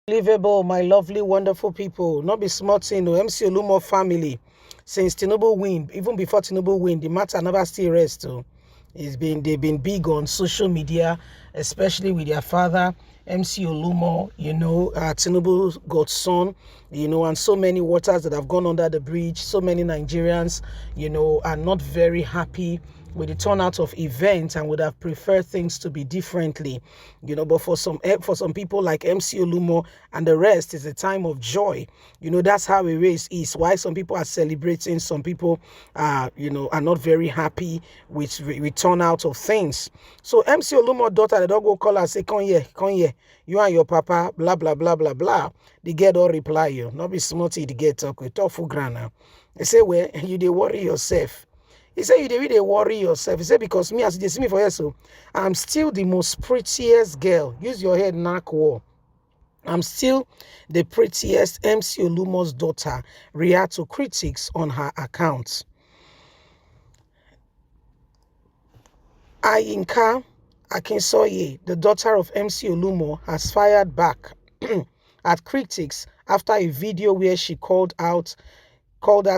Unbelievable, my lovely, wonderful people. Not be smart, MC Oluomo family. Since Tinubu win, even before Tinubu win, the matter never still rests. They've been big on social media, especially with their father, MC Oluomo, Tinubu godson, and so many waters that have gone under the bridge. So many Nigerians, are not very happy with the turnout of events and would have preferred things to be differently, but for some people like MC Oluomo and the rest, is a time of joy. That's how a race is. Why some people are celebrating, some people are not very happy with turnout of things. So MC Oluomo daughter, they don't go call her say, come here, you and your papa, blah blah blah blah blah. The girl don't reply you. Not be smarty, the girl talk for grana. They say, well, you they worry yourself. He said, you really worry yourself. He said, because me, as they see me for here, so I'm still the most prettiest girl. Use your head, knock wall. I'm still the prettiest. MC Oluomo's daughter react to critics on her account. Ayinka Akinsoye, the daughter of MC Oluomo, has fired back at critics after a video where she called out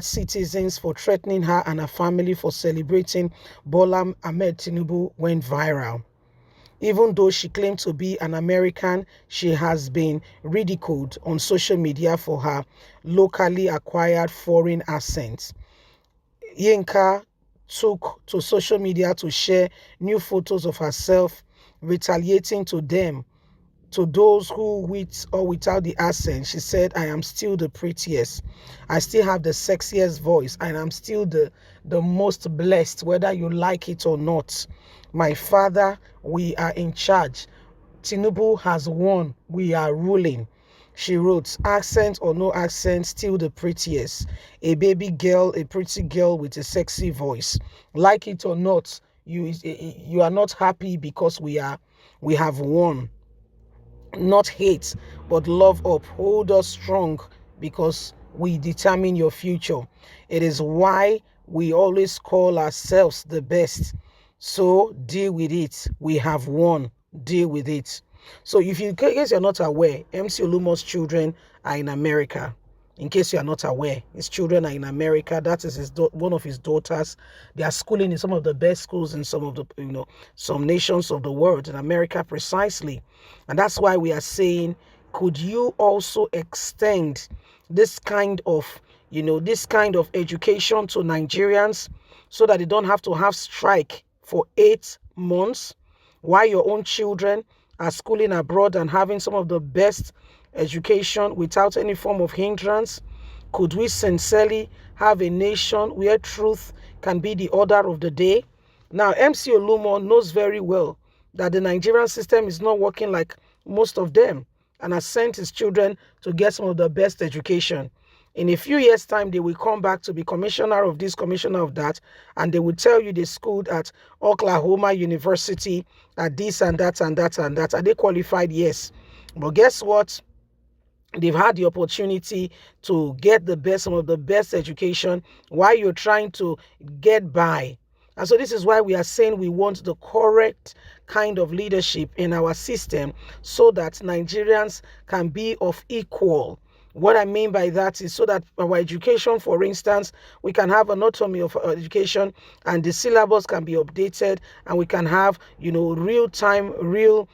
citizens for threatening her and her family for celebrating Bola Ahmed Tinubu went viral. Even though she claimed to be an American, she has been ridiculed on social media for her locally acquired foreign accent. Yinka took to social media to share new photos of herself, retaliating to those who, with or without the accent. She said, I am still the prettiest. I still have the sexiest voice, and I'm still the most blessed, whether you like it or not. My father, we are in charge. Tinubu has won. We are ruling. She wrote, accent or no accent, still the prettiest. A baby girl, a pretty girl with a sexy voice. Like it or not, you are not happy because we have won. Not hate, but love up. Hold us strong because we determine your future. It is why we always call ourselves the best. So deal with it. We have won. Deal with it. So if you, in case you're not aware, MC Oluomo's children are in America. In case you are not aware, his children are in America. That is one of his daughters. They are schooling in some of the best schools in some of the, some nations of the world, in America precisely. And that's why we are saying, could you also extend this kind of, education to Nigerians so that they don't have to have strike for 8 months while your own children are schooling abroad and having some of the best education without any form of hindrance? Could we sincerely have a nation where truth can be the order of the day? Now, MC Oluomo knows very well that the Nigerian system is not working like most of them, and has sent his children to get some of the best education. In a few years' time, they will come back to be commissioner of this, commissioner of that, and they will tell you they schooled at Oklahoma University, at this and that and that and that. Are they qualified? Yes. But guess what? They've had the opportunity to get some of the best education while you're trying to get by. And so this is why we are saying we want the correct kind of leadership in our system so that Nigerians can be of equal. What I mean by that is so that our education, for instance, we can have an autonomy of education and the syllabus can be updated, and we can have, real time, real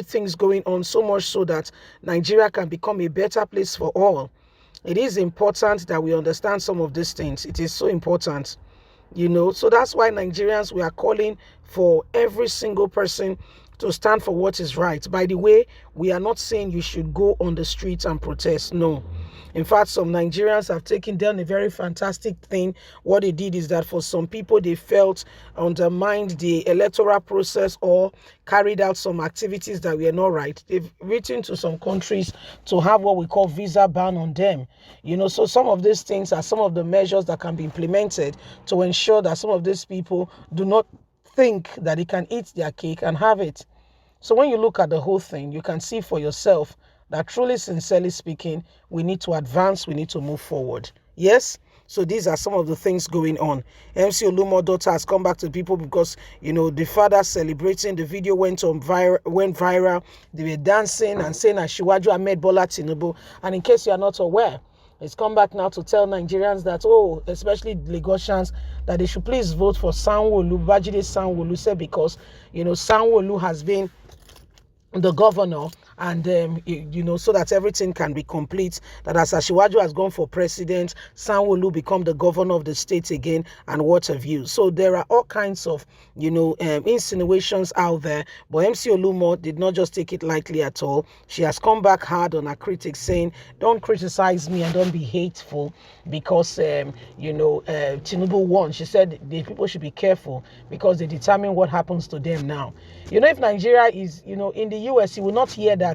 things going on, so much so that Nigeria can become a better place for all. It is important that we understand some of these things. It is so important. So that's why Nigerians, we are calling for every single person to stand for what is right. By the way, we are not saying you should go on the streets and protest. No. In fact, some Nigerians have done a very fantastic thing. What they did is that for some people, they felt undermined the electoral process or carried out some activities that were not right. They've written to some countries to have what we call visa ban on them. So some of these things are some of the measures that can be implemented to ensure that some of these people do not think that they can eat their cake and have it. So when you look at the whole thing, you can see for yourself that truly, sincerely speaking, we need to advance, we need to move forward. Yes? So these are some of the things going on. MC Oluomo's daughter has come back to people because, the father celebrating. The video went viral. They were dancing and saying Asiwaju Ahmed Bola Tinubu. And in case you are not aware, it's come back now to tell Nigerians that, especially Lagosians, that they should please vote for Sanwo-Olu, Babajide Sanwo-Olu, said because, Sanwo-Olu has been the governor, and so that everything can be complete, that as Asiwaju has gone for president, Sanwo-Olu become the governor of the state again, and what have you. So there are all kinds of insinuations out there, but MC Oluomo did not just take it lightly at all. She has come back hard on her critics, saying, don't criticize me and don't be hateful because Tinubu won. She said the people should be careful because they determine what happens to them now. If Nigeria is in the US, you will not hear that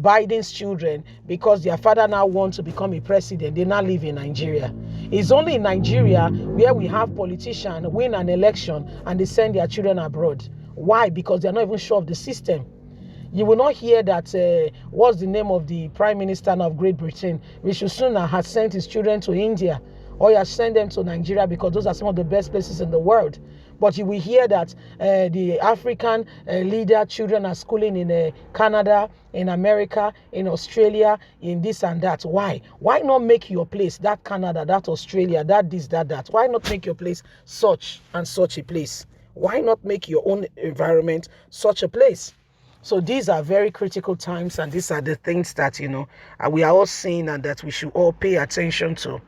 Biden's children, because their father now wants to become a president, they now live in Nigeria. It's only in Nigeria where we have politicians win an election and they send their children abroad. Why? Because they're not even sure of the system. You will not hear that, what's the name of the Prime Minister of Great Britain, Rishi Sunak, has sent his children to India, or he has sent them to Nigeria because those are some of the best places in the world. But you will hear that the African leader children are schooling in Canada, in America, in Australia, in this and that. Why? Why not make your place, that Canada, that Australia, that this, that? Why not make your place such and such a place? Why not make your own environment such a place? So these are very critical times, and these are the things that, we are all seeing and that we should all pay attention to.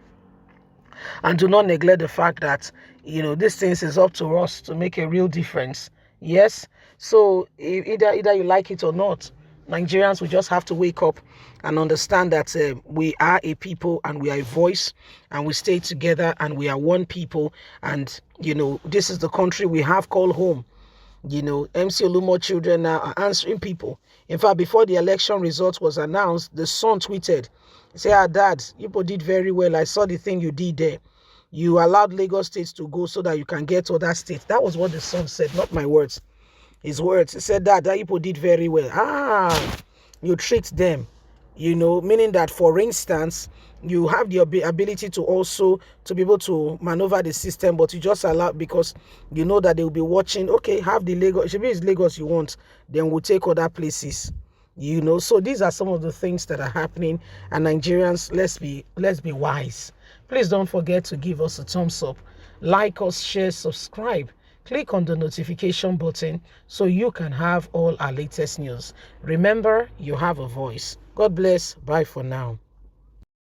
And do not neglect the fact that, these things is up to us to make a real difference. Yes. So either you like it or not, Nigerians, we just have to wake up and understand that we are a people and we are a voice and we stay together and we are one people. And, this is the country we have called home. MC Oluomo children now are answering people. In fact, before the election results was announced, the son tweeted, say, Dad, you did very well. I saw the thing you did there. You allowed Lagos State to go so that you can get other states. That was what the son said, not my words. His words. He said that people did very well. You tricked them. Meaning that, for instance, you have the ability to also to be able to maneuver the system, but you just allow, because you know that they will be watching. Okay, have the Lagos. If it's Lagos you want, then we'll take other places. So these are some of the things that are happening, and Nigerians, let's be wise. Please don't forget to give us a thumbs up, like us, share, subscribe. Click on the notification button so you can have all our latest news. Remember, you have a voice. God bless. Bye for now.